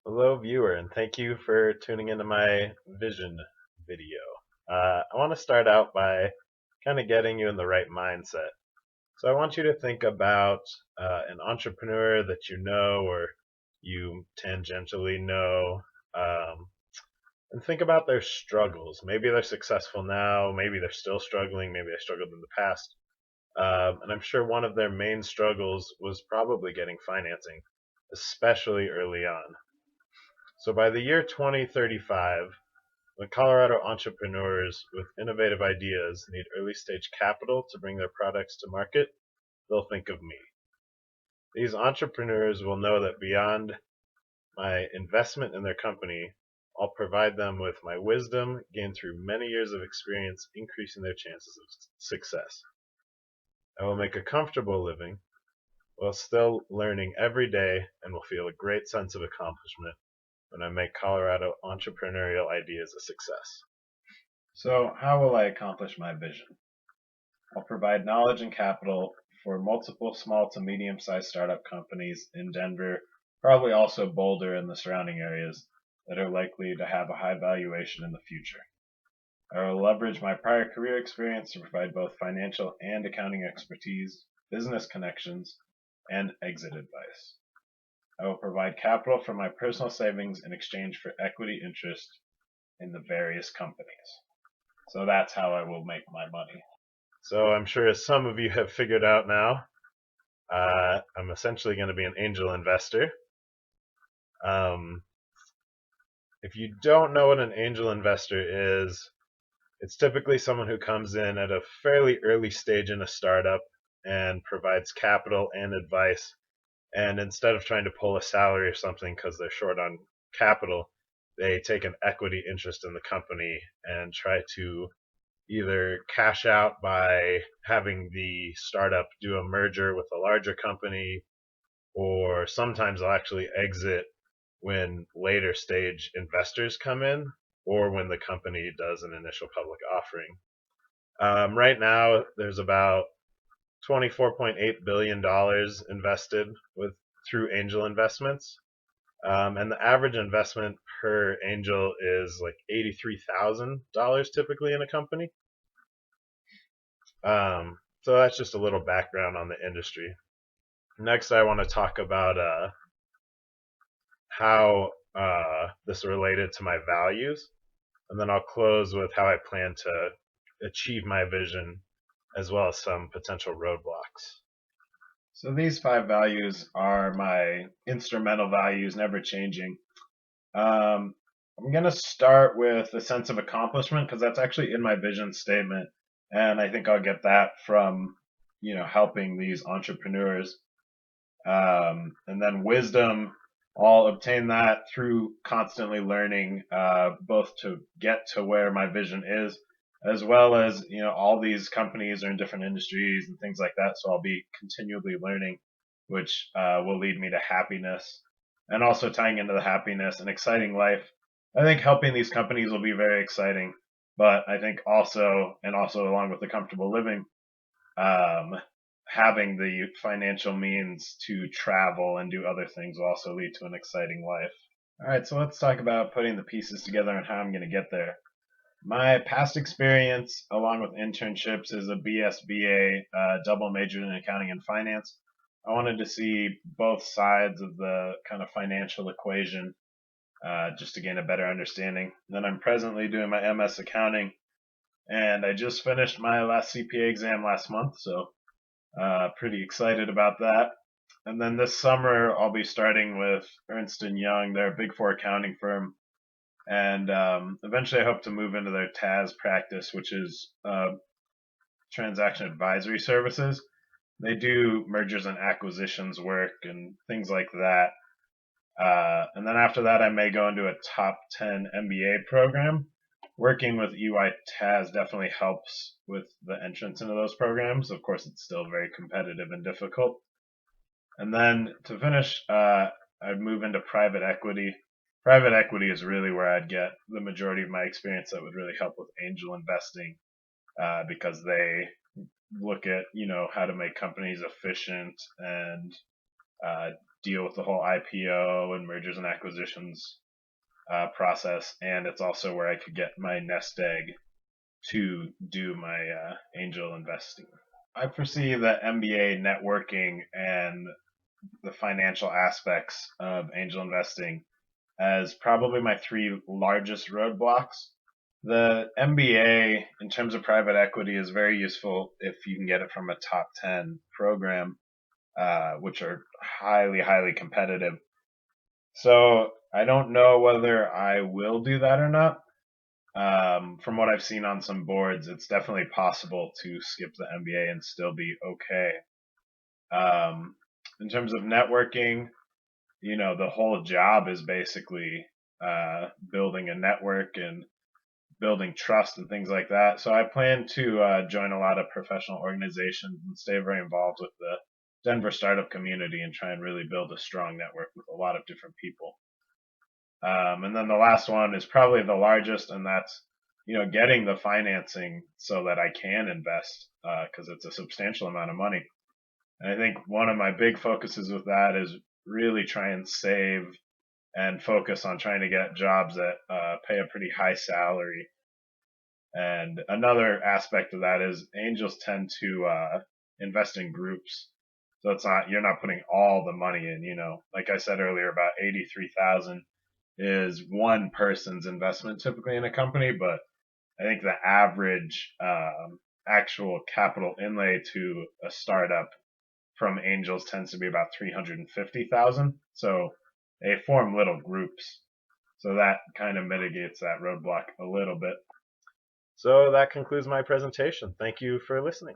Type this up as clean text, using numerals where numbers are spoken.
Hello, viewer, and thank you for tuning into my vision video. I want to start out by kind of getting you in the right mindset. So, I want you to think about an entrepreneur that you know or you tangentially know, um, and think about their struggles. Maybe they're successful now, maybe they're still struggling, maybe they struggled in the past. And I'm sure one of their main struggles was probably getting financing, especially early on. So by the year 2035, when Colorado entrepreneurs with innovative ideas need early stage capital to bring their products to market, they'll think of me. These entrepreneurs will know that beyond my investment in their company, I'll provide them with my wisdom gained through many years of experience, increasing their chances of success. I will make a comfortable living while still learning every day and will feel a great sense of accomplishment when I make Colorado entrepreneurial ideas a success. So, how will I accomplish my vision? I'll provide knowledge and capital for multiple small to medium sized startup companies in Denver, probably also Boulder and the surrounding areas that are likely to have a high valuation in the future. I will leverage my prior career experience to provide both financial and accounting expertise, business connections, and exit advice. I will provide capital from my personal savings in exchange for equity interest in the various companies. So that's how I will make my money. So I'm sure as some of you have figured out now, I'm essentially going to be an angel investor. Um, if you don't know what an angel investor is, it's typically someone who comes in at a fairly early stage in a startup and provides capital and advice. And instead of trying to pull a salary or something because they're short on capital, they take an equity interest in the company and try to either cash out by having the startup do a merger with a larger company, or sometimes they'll actually exit when later stage investors come in or when the company does an initial public offering. Right now, there's about $24.8 billion invested with through angel investments. And the average investment per angel is like $83,000 typically in a company. So that's just a little background on the industry. Next, I want to talk about how this related to my values, and then I'll close with how I plan to achieve my vision as well as some potential roadblocks. So these 5 values are my instrumental values, never changing. I'm going to start with a sense of accomplishment because that's actually in my vision statement. And I think I'll get that from, helping these entrepreneurs. And then wisdom, I'll obtain that through constantly learning, both to get to where my vision is, as well as, all these companies are in different industries and things like that. So I'll be continually learning, which will lead me to happiness. And also tying into the happiness, an exciting life. I think helping these companies will be very exciting, but I think also, and also along with the comfortable living, um, having the financial means to travel and do other things will also lead to an exciting life. All right, so let's talk about putting the pieces together and how I'm going to get there. My past experience, along with internships, is a BSBA, double majored in accounting and finance. I wanted to see both sides of the kind of financial equation, just to gain a better understanding. Then I'm presently doing my MS accounting, and I just finished my last CPA exam last month, so pretty excited about that. And then this summer, I'll be starting with Ernst& Young. They're a Big Four accounting firm. And eventually, I hope to move into their TAS practice, which is transaction advisory services. They do mergers and acquisitions work and things like that. And then after that, I may go into a top 10 MBA program. Working with EY TAS definitely helps with the entrance into those programs. Of course, it's still very competitive and difficult. And then to finish, I'd move into private equity. Private equity is really where I'd get the majority of my experience that would really help with angel investing, because they look at how to make companies efficient and deal with the whole IPO and mergers and acquisitions process, and it's also where I could get my nest egg to do my angel investing. I foresee that MBA networking and the financial aspects of angel investing as probably my three largest roadblocks. The MBA, in terms of private equity, is very useful if you can get it from a top 10 program, which are highly, highly competitive. So I don't know whether I will do that or not. From what I've seen on some boards, it's definitely possible to skip the MBA and still be okay. In terms of networking, the whole job is basically building a network and building trust and things like that. So I plan to join a lot of professional organizations and stay very involved with the Denver startup community and try and really build a strong network with a lot of different people. And then the last one is probably the largest, and that's getting the financing so that I can invest because it's a substantial amount of money. And I think one of my big focuses with that is really try and save and focus on trying to get jobs that pay a pretty high salary. And another aspect of that is angels tend to invest in groups. So you're not putting all the money in, like I said earlier, about 83,000 is one person's investment typically in a company, but I think the average actual capital inlay to a startup from angels tends to be about 350,000. So they form little groups. So that kind of mitigates that roadblock a little bit. So that concludes my presentation. Thank you for listening.